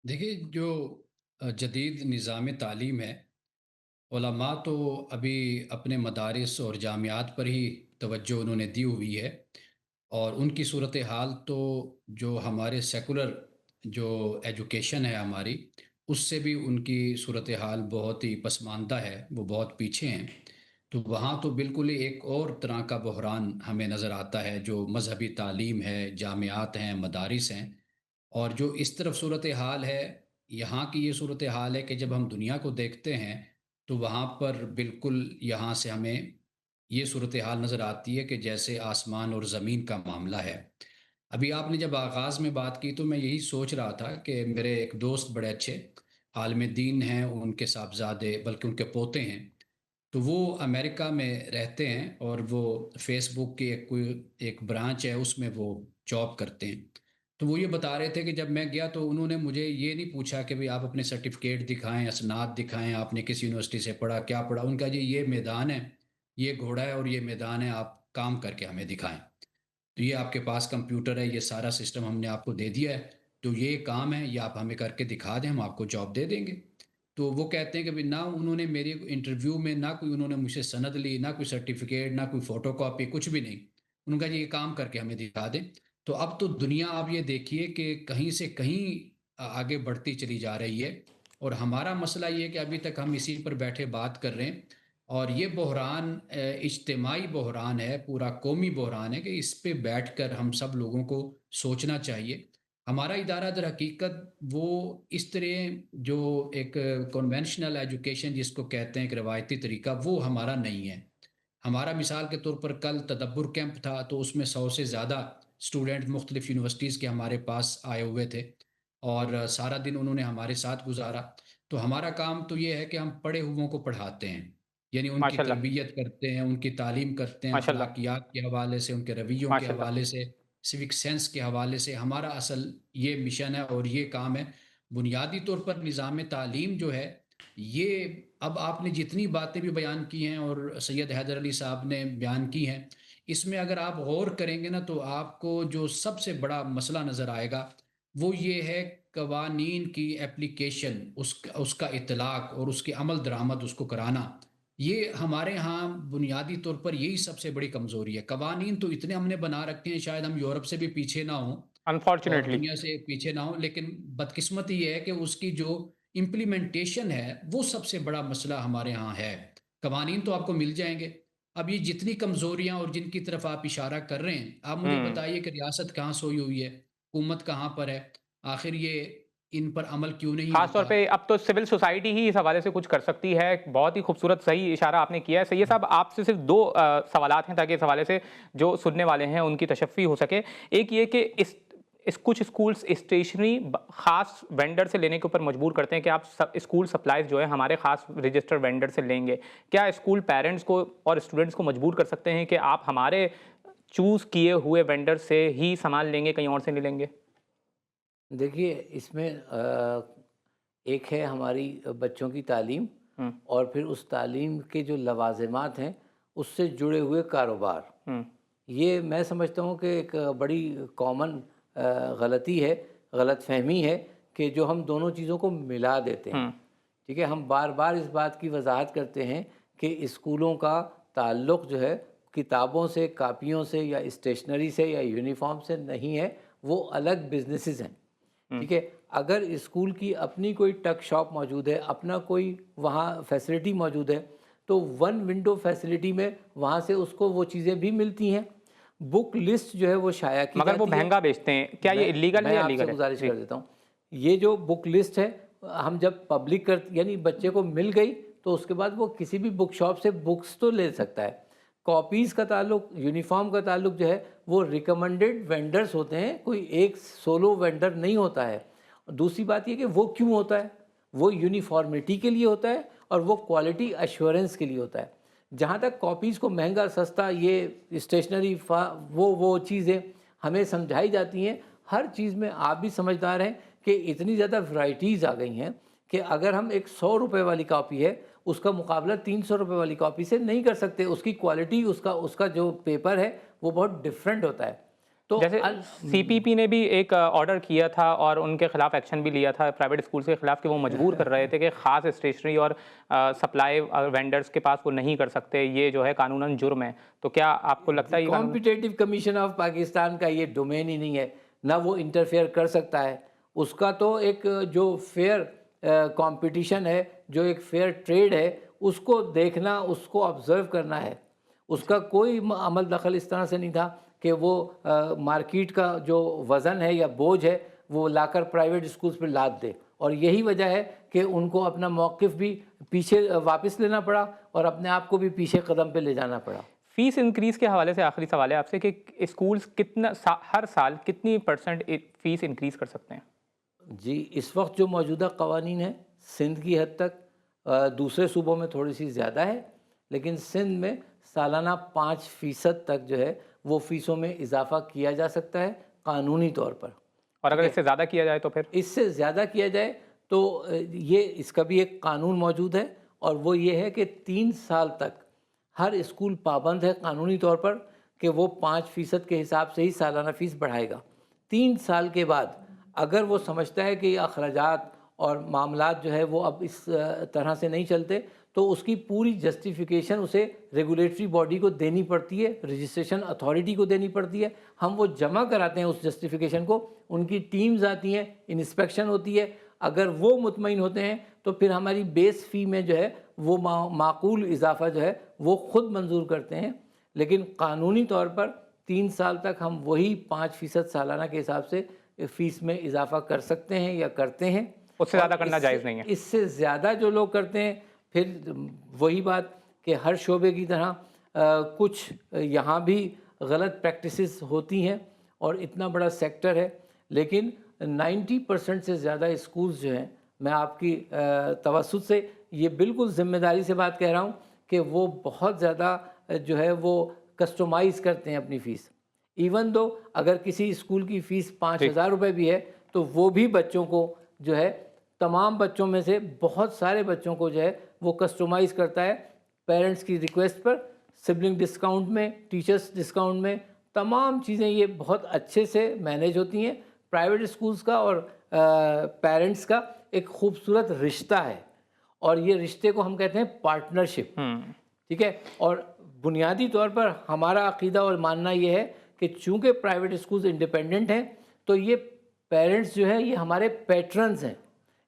دیکھیے، جو جدید نظام تعلیم ہے، علماء تو ابھی اپنے مدارس اور جامعات پر ہی توجہ انہوں نے دی ہوئی ہے، اور ان کی صورتحال تو جو ہمارے سیکولر جو ایجوکیشن ہے ہماری، اس سے بھی ان کی صورتحال بہت ہی پسماندہ ہے، وہ بہت پیچھے ہیں. تو وہاں تو بالکل ہی ایک اور طرح کا بحران ہمیں نظر آتا ہے، جو مذہبی تعلیم ہے، جامعات ہیں، مدارس ہیں. اور جو اس طرف صورتحال ہے، یہاں کی یہ صورتحال ہے کہ جب ہم دنیا کو دیکھتے ہیں تو وہاں پر بالکل یہاں سے ہمیں یہ صورتحال نظر آتی ہے کہ جیسے آسمان اور زمین کا معاملہ ہے. ابھی آپ نے جب آغاز میں بات کی تو میں یہی سوچ رہا تھا کہ میرے ایک دوست بڑے اچھے عالم دین ہیں، ان کے صاحبزادے بلکہ ان کے پوتے ہیں، تو وہ امریکہ میں رہتے ہیں، اور وہ فیس بک کی ایک برانچ ہے، اس میں وہ جاب کرتے ہیں. تو وہ یہ بتا رہے تھے کہ جب میں گیا تو انہوں نے مجھے یہ نہیں پوچھا کہ بھئی آپ اپنے سرٹیفکیٹ دکھائیں، اسناد دکھائیں، آپ نے کس یونیورسٹی سے پڑھا، کیا پڑھا. ان کا جی یہ میدان ہے، یہ گھوڑا ہے اور یہ میدان ہے، آپ کام کر کے ہمیں دکھائیں. تو یہ آپ کے پاس کمپیوٹر ہے، یہ سارا سسٹم ہم نے آپ کو دے دیا ہے، تو یہ کام ہے، یہ آپ ہمیں کر کے دکھا دیں، ہم آپ کو جاب دے دیں گے. تو وہ کہتے ہیں کہ نہ انہوں نے میری انٹرویو میں نہ کوئی انہوں نے مجھ سے سند لی، نہ کوئی سرٹیفکیٹ، نہ کوئی فوٹو کاپی، کچھ بھی نہیں. انہوں نے کہا جی یہ کام کر کے ہمیں دکھا دیں. تو اب تو دنیا آپ یہ دیکھیے کہ کہیں سے کہیں آگے بڑھتی چلی جا رہی ہے، اور ہمارا مسئلہ یہ ہے کہ ابھی تک ہم اسی پر بیٹھے بات کر رہے ہیں. اور یہ بحران اجتماعی بحران ہے، پورا قومی بحران ہے، کہ اس پہ بیٹھ کر ہم سب لوگوں کو سوچنا چاہیے. ہمارا ادارہ در حقیقت وہ اس طرح جو ایک کنونشنل ایجوکیشن جس کو کہتے ہیں، ایک روایتی طریقہ، وہ ہمارا نہیں ہے. ہمارا مثال کے طور پر کل تدبر کیمپ تھا، تو اس میں 100 سے زیادہ اسٹوڈنٹ مختلف یونیورسٹیز کے ہمارے پاس آئے ہوئے تھے، اور سارا دن انہوں نے ہمارے ساتھ گزارا. تو ہمارا کام تو یہ ہے کہ ہم پڑھے ہوئوں کو پڑھاتے ہیں، یعنی ان کی ماشاء اللہ، تربیت کرتے ہیں، ان کی تعلیم کرتے ہیں، ماشاء اللہ، اخلاقیات کے حوالے سے، ان کے رویوں کے ماشاء اللہ. حوالے سے، سیوک سینس کے حوالے سے. ہمارا اصل یہ مشن ہے اور یہ کام ہے. بنیادی طور پر نظام تعلیم جو ہے، یہ اب آپ نے جتنی باتیں بھی بیان کی ہیں اور سید حیدر علی صاحب نے بیان کی ہیں، اس میں اگر آپ غور کریں گے نا تو آپ کو جو سب سے بڑا مسئلہ نظر آئے گا وہ یہ ہے قوانین کی ایپلیکیشن، اس کا اطلاق اور اس کی عمل درآمد اس کو کرانا. یہ ہمارے ہاں بنیادی طور پر یہی سب سے بڑی کمزوری ہے. قوانین تو اتنے ہم نے بنا رکھے ہیں، شاید ہم یورپ سے بھی پیچھے نہ ہوں اور انفارچونیٹلی. دنیا سے پیچھے نہ ہوں، لیکن بدقسمتی یہ ہے کہ اس کی جو امپلیمنٹیشن ہے وہ سب سے بڑا مسئلہ ہمارے ہاں ہے. قوانین تو آپ کو مل جائیں گے، اب یہ جتنی کمزوریاں اور جن کی طرف آپ اشارہ کر رہے ہیں، آپ مجھے بتائیے کہ ریاست کہاں سوئی ہوئی ہے، حکومت کہاں پر ہے، آخر یہ ان پر عمل کیوں نہیں خاص طور ہوتا. پہ اب تو سول سوسائٹی ہی اس حوالے سے کچھ کر سکتی ہے. بہت ہی خوبصورت صحیح اشارہ آپ نے کیا ہے. سید صاحب، آپ سے صرف 2 سوالات ہیں تاکہ اس حوالے سے جو سننے والے ہیں ان کی تشفی ہو سکے. ایک یہ کہ کچھ اسکولس اسٹیشنری خاص وینڈر سے لینے کے اوپر مجبور کرتے ہیں کہ آپ اسکول سپلائز جو ہے ہمارے خاص رجسٹر وینڈر سے لیں گے. کیا اسکول پیرنٹس کو اور اسٹوڈنٹس کو مجبور کر سکتے ہیں کہ آپ ہمارے چوز کیے ہوئے وینڈر سے ہی سامان لیں گے, کہیں اور سے نہیں لیں گے؟ دیکھیے اس میں ایک ہے ہماری بچوں کی تعلیم اور پھر اس تعلیم کے جو لوازمات ہیں اس سے جڑے ہوئے کاروبار. یہ میں سمجھتا ہوں کہ ایک بڑی کامن غلطی ہے, غلط فہمی ہے کہ جو ہم دونوں چیزوں کو ملا دیتے ہیں. ٹھیک ہے, ہم بار بار اس بات کی وضاحت کرتے ہیں کہ اسکولوں کا تعلق جو ہے کتابوں سے, کاپیوں سے یا اسٹیشنری سے یا یونیفارم سے نہیں ہے, وہ الگ بزنسز ہیں. ٹھیک ہے, اگر اسکول کی اپنی کوئی ٹک شاپ موجود ہے, اپنا کوئی وہاں فیسلٹی موجود ہے, تو ون ونڈو فیسلٹی میں وہاں سے اس کو وہ چیزیں بھی ملتی ہیں. بک لسٹ جو ہے وہ شائع کی مگر وہ مہنگا بیچتے ہیں, کیا یہ اللیگل ہے یا لیگل ہے؟ میں گزارش کر دیتا ہوں, یہ جو بک لسٹ ہے ہم جب پبلک یعنی بچے کو مل گئی تو اس کے بعد وہ کسی بھی بک شاپ سے بکس تو لے سکتا ہے. کاپیز کا تعلق, یونیفارم کا تعلق جو ہے وہ ریکمنڈڈ وینڈرز ہوتے ہیں, کوئی ایک سولو وینڈر نہیں ہوتا ہے. دوسری بات یہ کہ وہ کیوں ہوتا ہے, وہ یونیفارمٹی کے لیے ہوتا ہے اور وہ کوالٹی ایشورنس کے لیے ہوتا ہے. جہاں تک کاپیز کو مہنگا سستا, یہ اسٹیشنری وہ چیزیں ہمیں سمجھائی جاتی ہیں. ہر چیز میں آپ بھی سمجھدار ہیں کہ اتنی زیادہ ورائٹیز آ گئی ہیں کہ اگر ہم ایک 100 روپے والی کاپی ہے اس کا مقابلہ 300 روپے والی کاپی سے نہیں کر سکتے. اس کی کوالٹی, اس کا جو پیپر ہے وہ بہت ڈفرینٹ ہوتا ہے. تو جیسے سی پی پی نے بھی ایک آرڈر کیا تھا اور ان کے خلاف ایکشن بھی لیا تھا پرائیویٹ اسکولس کے خلاف کہ وہ مجبور کر رہے تھے کہ خاص اسٹیشنری اور سپلائی وینڈرز کے پاس وہ نہیں کر سکتے, یہ جو ہے قانوناً جرم ہے. تو کیا آپ کو لگتا ہے یہ کمپٹیٹو کمیشن آف پاکستان کا یہ ڈومین ہی نہیں ہے, نہ وہ انٹرفیئر کر سکتا ہے. اس کا تو ایک جو فیئر کمپٹیشن ہے, جو ایک فیئر ٹریڈ ہے, اس کو دیکھنا, اس کو آبزرو کرنا ہے. اس کا کوئی عمل دخل اس طرح سے نہیں تھا کہ وہ مارکیٹ کا جو وزن ہے یا بوجھ ہے وہ لا کر پرائیویٹ اسکولز پہ لاد دے. اور یہی وجہ ہے کہ ان کو اپنا موقف بھی پیچھے واپس لینا پڑا اور اپنے آپ کو بھی پیچھے قدم پہ لے جانا پڑا. فیس انکریز کے حوالے سے آخری سوال ہے آپ سے کہ اسکولز کتنا ہر سال کتنی % فیس انکریز کر سکتے ہیں؟ جی, اس وقت جو موجودہ قوانین ہیں سندھ کی حد تک, دوسرے صوبوں میں تھوڑی سی زیادہ ہے, لیکن سندھ میں سالانہ 5% تک جو ہے وہ فیسوں میں اضافہ کیا جا سکتا ہے قانونی طور پر. اور اگر اس سے زیادہ کیا جائے تو پھر؟ اس سے زیادہ کیا جائے تو اس کا بھی ایک قانون موجود ہے, اور وہ یہ ہے کہ 3 سال تک ہر اسکول پابند ہے قانونی طور پر کہ وہ 5% کے حساب سے ہی سالانہ فیس بڑھائے گا. 3 سال کے بعد اگر وہ سمجھتا ہے کہ یہ اخراجات اور معاملات جو ہے وہ اب اس طرح سے نہیں چلتے, تو اس کی پوری جسٹیفیکیشن اسے ریگولیٹری باڈی کو دینی پڑتی ہے, رجسٹریشن اتھارٹی کو دینی پڑتی ہے. ہم وہ جمع کراتے ہیں اس جسٹیفیکیشن کو, ان کی ٹیمز آتی ہیں, انسپیکشن ہوتی ہے. اگر وہ مطمئن ہوتے ہیں تو پھر ہماری بیس فی میں جو ہے وہ معقول اضافہ جو ہے وہ خود منظور کرتے ہیں. لیکن قانونی طور پر 3 سال تک ہم وہی 5% سالانہ کے حساب سے فیس میں اضافہ کر سکتے ہیں یا کرتے ہیں. اس سے زیادہ کرنا جائز نہیں ہے. اس سے زیادہ جو لوگ کرتے ہیں, پھر وہی بات کہ ہر شعبے کی طرح کچھ یہاں بھی غلط پریکٹسز ہوتی ہیں اور اتنا بڑا سیکٹر ہے, لیکن 90% سے زیادہ اسکولز جو ہیں, میں آپ کی توسط سے یہ بالکل ذمہ داری سے بات کہہ رہا ہوں کہ وہ بہت زیادہ جو ہے وہ کسٹمائز کرتے ہیں اپنی فیس. ایون دو اگر کسی اسکول کی فیس 5,000 روپے بھی ہے تو وہ بھی بچوں کو جو ہے, تمام بچوں میں سے بہت سارے بچوں کو جو ہے وہ کسٹمائز کرتا ہے پیرنٹس کی ریکویسٹ پر, سبلنگ ڈسکاؤنٹ میں, ٹیچرس ڈسکاؤنٹ میں, تمام چیزیں یہ بہت اچھے سے مینیج ہوتی ہیں. پرائیویٹ اسکولز کا اور پیرنٹس کا ایک خوبصورت رشتہ ہے, اور یہ رشتے کو ہم کہتے ہیں پارٹنرشپ. ٹھیک ہے, اور بنیادی طور پر ہمارا عقیدہ اور ماننا یہ ہے کہ چونکہ پرائیویٹ اسکولز انڈیپینڈنٹ ہیں تو یہ پیرنٹس جو ہے یہ ہمارے پیٹرنز ہیں,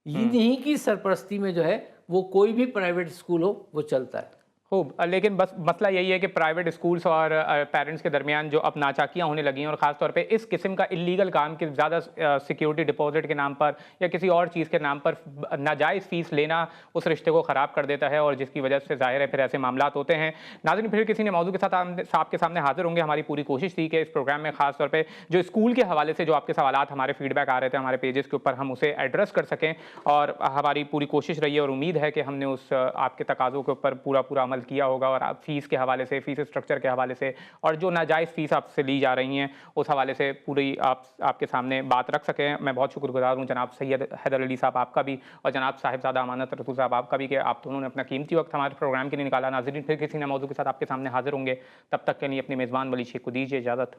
انہیں کی سرپرستی میں جو ہے وہ کوئی بھی پرائیویٹ اسکول ہو وہ چلتا ہے. خوب لیکن بس مسئلہ یہی ہے کہ پرائیویٹ اسکولس اور پیرنٹس کے درمیان جو اب ناچاکیاں ہونے لگی ہیں، اور خاص طور پہ اس قسم کا اللیگل کام کہ زیادہ سیکیورٹی ڈپازٹ کے نام پر یا کسی اور چیز کے نام پر ناجائز فیس لینا اس رشتے کو خراب کر دیتا ہے، اور جس کی وجہ سے ظاہر ہے پھر ایسے معاملات ہوتے ہیں۔ ناظرین، پھر کسی نے موضوع کے ساتھ آپ کے سامنے حاضر ہوں گے۔ ہماری پوری کوشش تھی کہ اس پروگرام میں خاص طور پہ جو اسکول کے حوالے سے جو آپ کے سوالات ہمارے فیڈ بیک آ رہے تھے ہمارے پیجز کے اوپر، ہم اسے ایڈریس کر سکیں، اور ہماری پوری کوشش رہی ہے اور امید ہے کہ ہم نے اس آپ کے تقاضوں کے اوپر پورا عمل کیا ہوگا، اور فیس کے حوالے سے، فیس اسٹرکچر کے حوالے سے، اور جو ناجائز فیس آپ سے لی جا رہی ہیں اس حوالے سے پوری آپ کے سامنے بات رکھ سکیں۔ میں بہت شکر گزار ہوں جناب سید حیدر علی صاحب آپ کا بھی، اور جناب صاحبزادہ امانت رسول صاحب آپ کا بھی، کہ آپ دونوں نے اپنا قیمتی وقت ہمارے پروگرام کے لیے نکالا۔ ناظرین، پھر کسی نئے موضوع کے ساتھ آپ کے سامنے حاضر ہوں گے، تب تک کے لیے اپنے میزبان ولی شیخ کو دیجیے اجازت۔